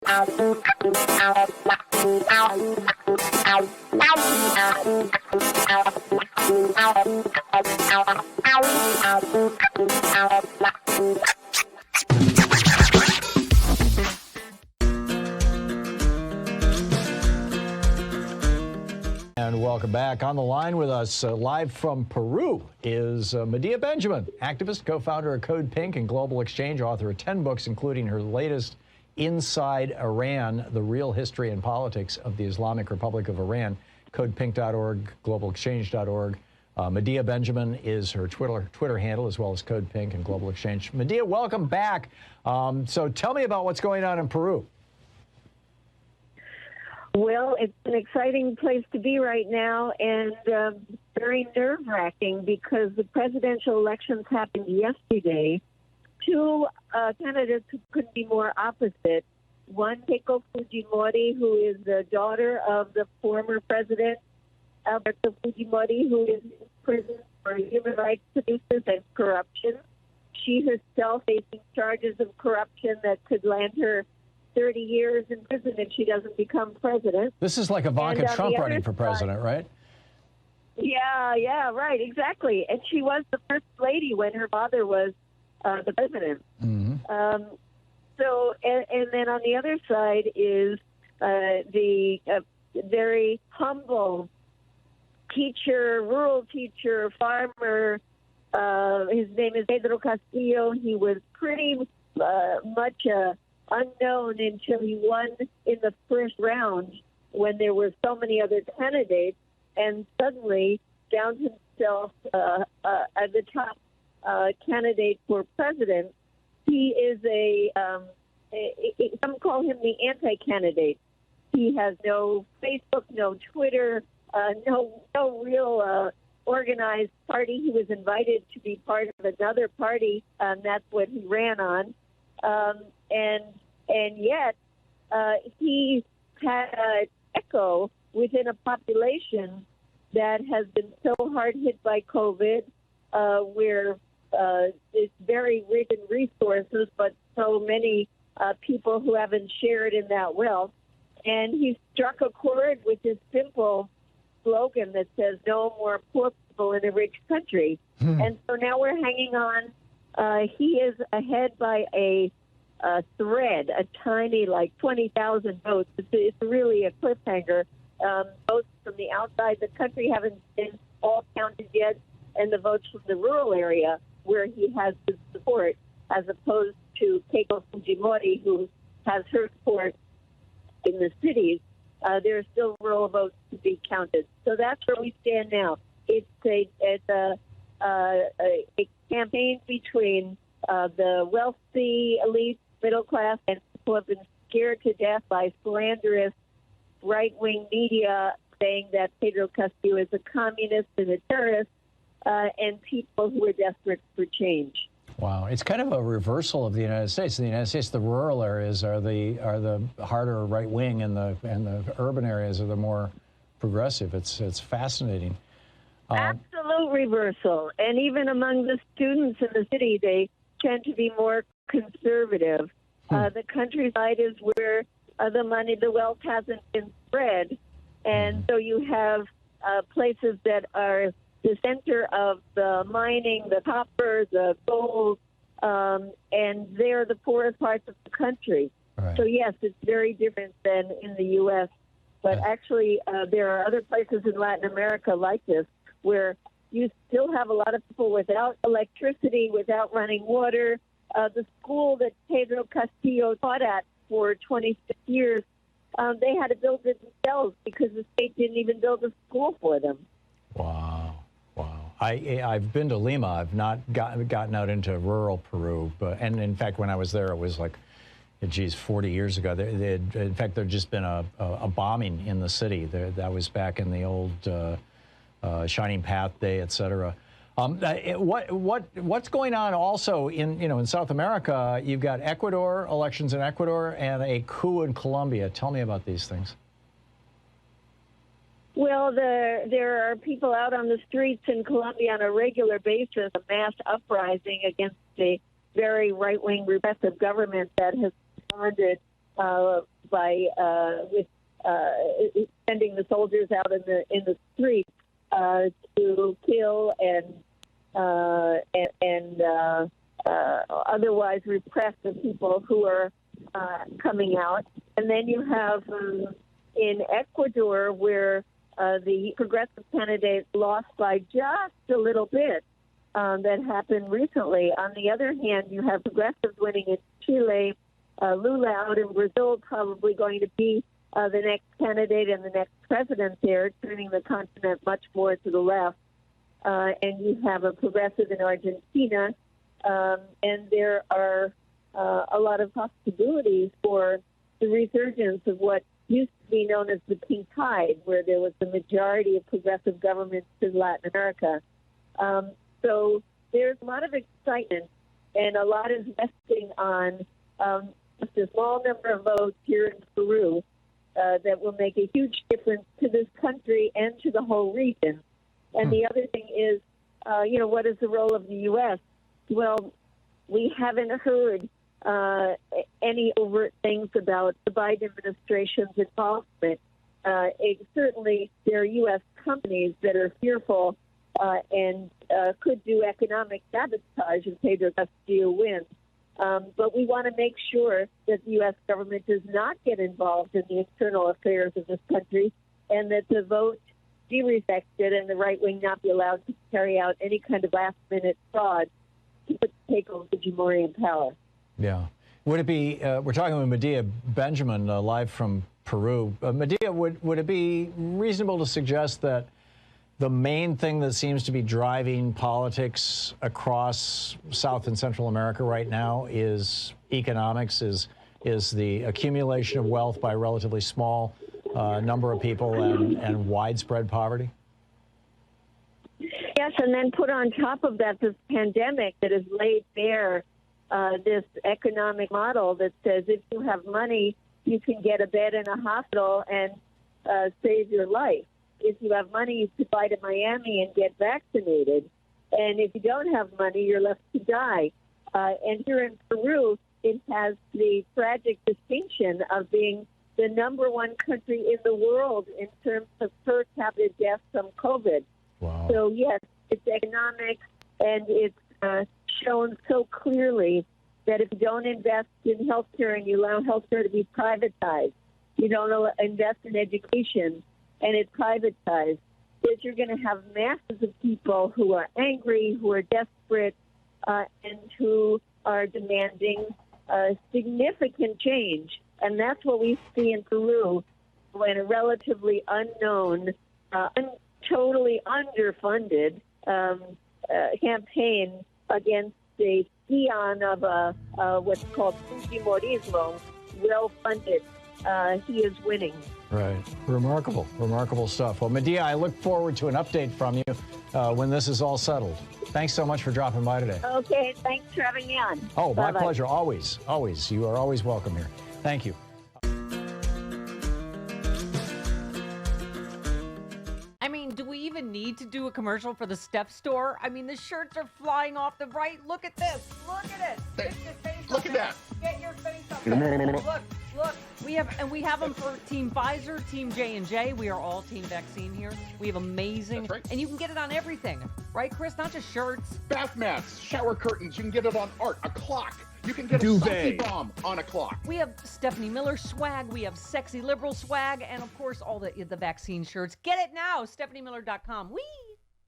And welcome back. On the line with us, live from Peru, is Medea Benjamin, activist, co-founder of Code Pink and Global Exchange, author of 10 books, including her latest, Inside Iran, The Real History and Politics of the Islamic Republic of Iran, codepink.org, globalexchange.org. Medea Benjamin is her Twitter handle, as well as Code Pink and Global Exchange. Medea, welcome back. So tell me about what's going on in Peru. Well, it's an exciting place to be right now, and very nerve-wracking because the presidential elections happened yesterday. Two candidates who couldn't be more opposite. One, Keiko Fujimori, who is the daughter of the former president, Alberto Fujimori, who is in prison for human rights abuses and corruption. She herself facing charges of corruption that could land her 30 years in prison if she doesn't become president. This is like Ivanka Trump running for president, right? Yeah, right, exactly. And she was the first lady when her father was the president. Mm-hmm. And then on the other side is the very humble teacher, rural teacher, farmer. His name is Pedro Castillo. He was pretty much unknown until he won in the first round when there were so many other candidates, and suddenly found himself at the top candidate for president. He is some call him the anti-candidate. He has no Facebook, no Twitter, no real organized party. He was invited to be part of another party, and that's what he ran on. And yet he had an echo within a population that has been so hard hit by COVID, where it's very rich in resources, but so many people who haven't shared in that wealth. And he struck a chord with this simple slogan that says, "No more poor people in a rich country." And so now we're hanging on. He is ahead by a thread, a tiny, like 20,000 votes. It's really a cliffhanger. Votes from the outside the country haven't been all counted yet, and the votes from the rural area where he has his support, as opposed to Keiko Fujimori, who has her support in the cities. There are still rural votes to be counted. So that's where we stand now. It's a campaign between the wealthy elite, middle class, and people have been scared to death by slanderous right-wing media saying that Pedro Castillo is a communist and a terrorist, and people who are desperate for change. Wow, it's kind of a reversal of the United States. In the United States, the rural areas are the harder right wing, and the urban areas are the more progressive. It's fascinating. Absolute reversal, and even among the students in the city, they tend to be more conservative. The countryside is where the wealth hasn't been spread, and so you have places that are the center of the mining, the copper, the gold, and they're the poorest parts of the country. Right. So yes, it's very different than in the U.S., but actually there are other places in Latin America like this where you still have a lot of people without electricity, without running water. The school that Pedro Castillo taught at for 26 years, they had to build it themselves because the state didn't even build a school for them. Wow. I've been to Lima. I've not gotten out into rural Peru, and in fact, when I was there, it was like, 40 years ago. In fact, there'd just been a bombing in the city. That was back in the old Shining Path Day, et cetera. What's going on also in South America? You've got elections in Ecuador, and a coup in Colombia. Tell me about these things. Well, there are people out on the streets in Colombia on a regular basis, a mass uprising against a very right-wing repressive government that has responded by with sending the soldiers out in the streets to kill and otherwise repress the people who are coming out. And then you have in Ecuador, where the progressive candidate lost by just a little bit. That happened recently. On the other hand, you have progressives winning in Chile. Lula out in Brazil, probably going to be the next candidate and the next president there, turning the continent much more to the left. And you have a progressive in Argentina. And there are a lot of possibilities for the resurgence of what used to be known as the pink tide, where there was the majority of progressive governments in Latin America. So there's a lot of excitement and a lot is resting on just a small number of votes here in Peru that will make a huge difference to this country and to the whole region. And the other thing is, what is the role of the U.S.? Well, we haven't heard any overt things about the Biden administration's involvement. Certainly, there are U.S. companies that are fearful and could do economic sabotage if Pedro Castillo wins. But we want to make sure that the U.S. government does not get involved in the internal affairs of this country and that the vote be respected and the right wing not be allowed to carry out any kind of last-minute fraud to take over Fujimori in power. Yeah. Would it be, we're talking with Medea Benjamin live from Peru. Medea, would it be reasonable to suggest that the main thing that seems to be driving politics across South and Central America right now is economics, is the accumulation of wealth by a relatively small number of people and widespread poverty? Yes, and then put on top of that this pandemic that has laid bare this economic model that says if you have money, you can get a bed in a hospital and save your life. If you have money, you can fly to Miami and get vaccinated. And if you don't have money, you're left to die. And here in Peru, it has the tragic distinction of being the number one country in the world in terms of per capita deaths from COVID. Wow. So, yes, it's economic, and it's shown so clearly that if you don't invest in healthcare and you allow healthcare to be privatized, you don't invest in education, and it's privatized, that you're going to have masses of people who are angry, who are desperate, and who are demanding significant change. And that's what we see in Peru when a relatively unknown, totally underfunded campaign against the scion of what's called Fujimorismo, well-funded, he is winning. Right. Remarkable stuff. Well, Medea, I look forward to an update from you when this is all settled. Thanks so much for dropping by today. Okay, thanks for having me on. Oh, Bye-bye. my pleasure. Always. You are always welcome here. Thank you. I mean, do we even need to do a commercial for the Steph store? I mean, the shirts are flying off the right. Look at this. Look at it. Get your face Look up at there. that. Get your face up there. Look. We have them for Team Pfizer, Team J&J. We are all Team Vaccine here. We have amazing. That's right. And you can get it on everything. Right, Chris? Not just shirts. Bath mats, shower curtains. You can get it on art, a clock. You can get Duvet. a sexy bomb on a clock. We have Stephanie Miller swag. We have sexy liberal swag. And, of course, all the vaccine shirts. Get it now. StephanieMiller.com. Whee!